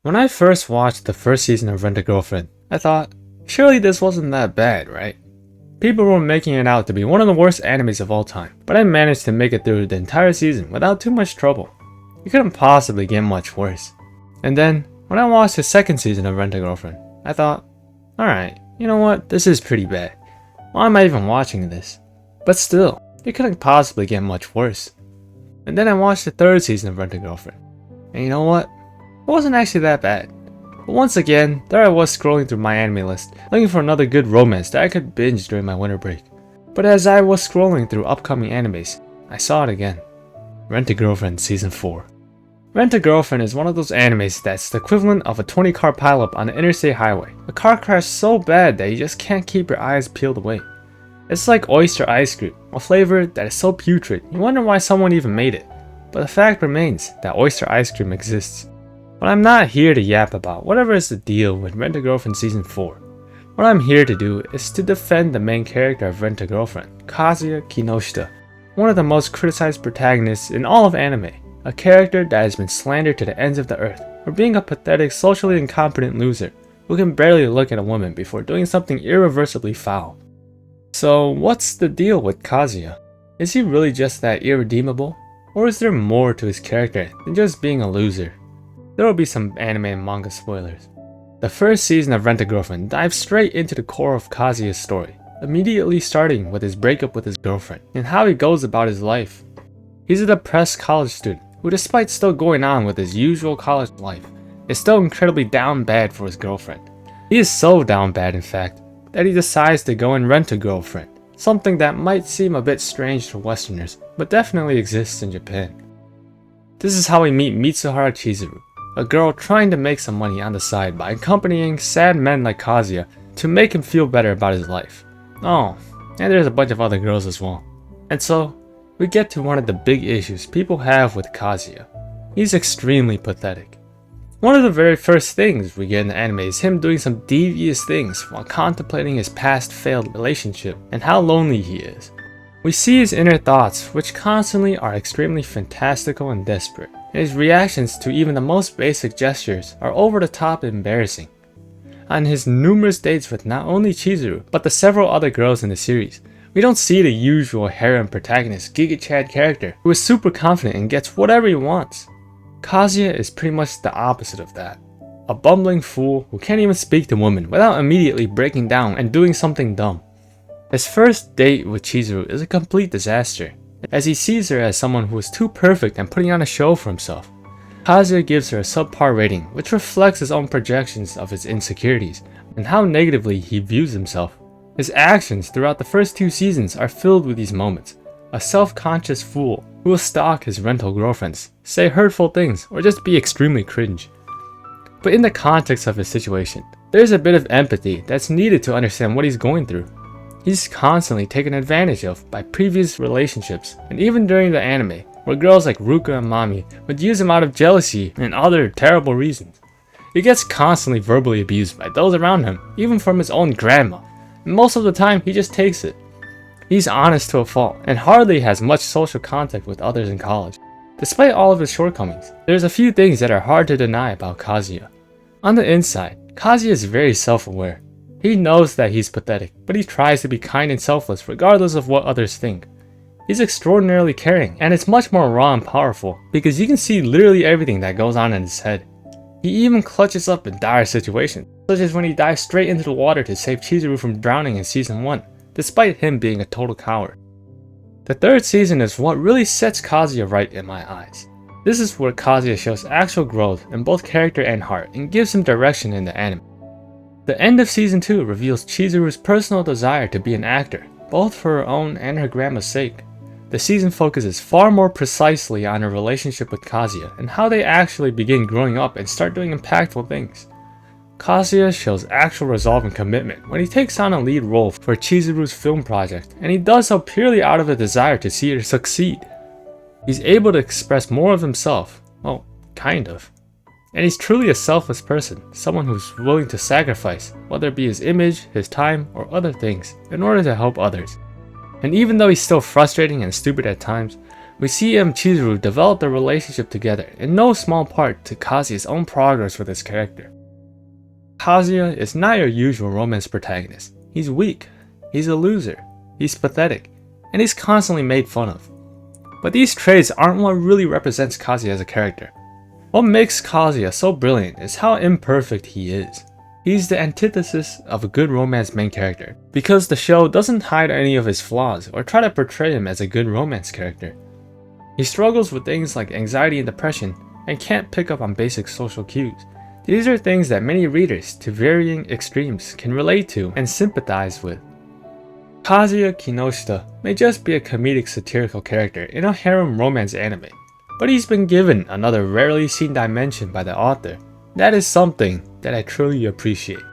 When I first watched the first season of Rent-A-Girlfriend, I thought, surely this wasn't that bad, right? People were making it out to be one of the worst animes of all time, but I managed to make it through the entire season without too much trouble. It couldn't possibly get much worse. And then, when I watched the second season of Rent-A-Girlfriend, I thought, alright, you know what, this is pretty bad. Why am I even watching this? But still, it couldn't possibly get much worse. And then I watched the third season of Rent-A-Girlfriend. And you know what? It wasn't actually that bad. But once again, there I was scrolling through my anime list, looking for another good romance that I could binge during my winter break. But as I was scrolling through upcoming animes, I saw it again. Rent-A-Girlfriend Season 4. Rent-A-Girlfriend is one of those animes that's the equivalent of a 20-car pileup on the interstate highway. A car crash so bad that you just can't keep your eyes peeled away. It's like oyster ice cream, a flavor that is so putrid you wonder why someone even made it. But the fact remains that oyster ice cream exists. But I'm not here to yap about whatever is the deal with Rent-A-Girlfriend Season 4. What I'm here to do is to defend the main character of Rent-A-Girlfriend, Kazuya Kinoshita, one of the most criticized protagonists in all of anime, a character that has been slandered to the ends of the earth for being a pathetic, socially incompetent loser who can barely look at a woman before doing something irreversibly foul. So what's the deal with Kazuya? Is he really just that irredeemable? Or is there more to his character than just being a loser? There will be some anime and manga spoilers. The first season of Rent-A-Girlfriend dives straight into the core of Kazuya's story, immediately starting with his breakup with his girlfriend and how he goes about his life. He's a depressed college student who, despite still going on with his usual college life, is still incredibly down bad for his girlfriend. He is so down bad, in fact, that he decides to go and rent a girlfriend, something that might seem a bit strange to Westerners, but definitely exists in Japan. This is how we meet Mitsuhara Chizuru, a girl trying to make some money on the side by accompanying sad men like Kazuya to make him feel better about his life. Oh, and there's a bunch of other girls as well. And so, we get to one of the big issues people have with Kazuya. He's extremely pathetic. One of the very first things we get in the anime is him doing some devious things while contemplating his past failed relationship and how lonely he is. We see his inner thoughts, which constantly are extremely fantastical and desperate, and his reactions to even the most basic gestures are over the top and embarrassing. On his numerous dates with not only Chizuru, but the several other girls in the series, we don't see the usual harem protagonist Giga Chad character who is super confident and gets whatever he wants. Kazuya is pretty much the opposite of that. A bumbling fool who can't even speak to women without immediately breaking down and doing something dumb. His first date with Chizuru is a complete disaster, as he sees her as someone who is too perfect and putting on a show for himself. Kazuya gives her a subpar rating, which reflects his own projections of his insecurities and how negatively he views himself. His actions throughout the first two seasons are filled with these moments. A self-conscious fool who will stalk his rental girlfriends, say hurtful things, or just be extremely cringe. But in the context of his situation, there's a bit of empathy that's needed to understand what he's going through. He's constantly taken advantage of by previous relationships, and even during the anime, where girls like Ruka and Mami would use him out of jealousy and other terrible reasons. He gets constantly verbally abused by those around him, even from his own grandma, and most of the time he just takes it. He's honest to a fault, and hardly has much social contact with others in college. Despite all of his shortcomings, there's a few things that are hard to deny about Kazuya. On the inside, Kazuya is very self-aware. He knows that he's pathetic, but he tries to be kind and selfless regardless of what others think. He's extraordinarily caring, and it's much more raw and powerful because you can see literally everything that goes on in his head. He even clutches up in dire situations, such as when he dives straight into the water to save Chizuru from drowning in Season 1, despite him being a total coward. The third season is what really sets Kazuya right in my eyes. This is where Kazuya shows actual growth in both character and heart and gives him direction in the anime. The end of Season 2 reveals Chizuru's personal desire to be an actor, both for her own and her grandma's sake. The season focuses far more precisely on her relationship with Kazuya and how they actually begin growing up and start doing impactful things. Kazuya shows actual resolve and commitment when he takes on a lead role for Chizuru's film project, and he does so purely out of a desire to see her succeed. He's able to express more of himself, well, kind of. And he's truly a selfless person, someone who's willing to sacrifice, whether it be his image, his time, or other things, in order to help others. And even though he's still frustrating and stupid at times, We see Chizuru develop their relationship together, in no small part to Kazuya's own progress with his character. Kazuya is not your usual romance protagonist. He's weak, he's a loser, he's pathetic, and he's constantly made fun of. But these traits aren't what really represents Kazuya as a character. What makes Kazuya so brilliant is how imperfect he is. He's the antithesis of a good romance main character, because the show doesn't hide any of his flaws or try to portray him as a good romance character. He struggles with things like anxiety and depression, and can't pick up on basic social cues. These are things that many readers, to varying extremes, can relate to and sympathize with. Kazuya Kinoshita may just be a comedic satirical character in a harem romance anime, but he's been given another rarely seen dimension by the author. That is something that I truly appreciate.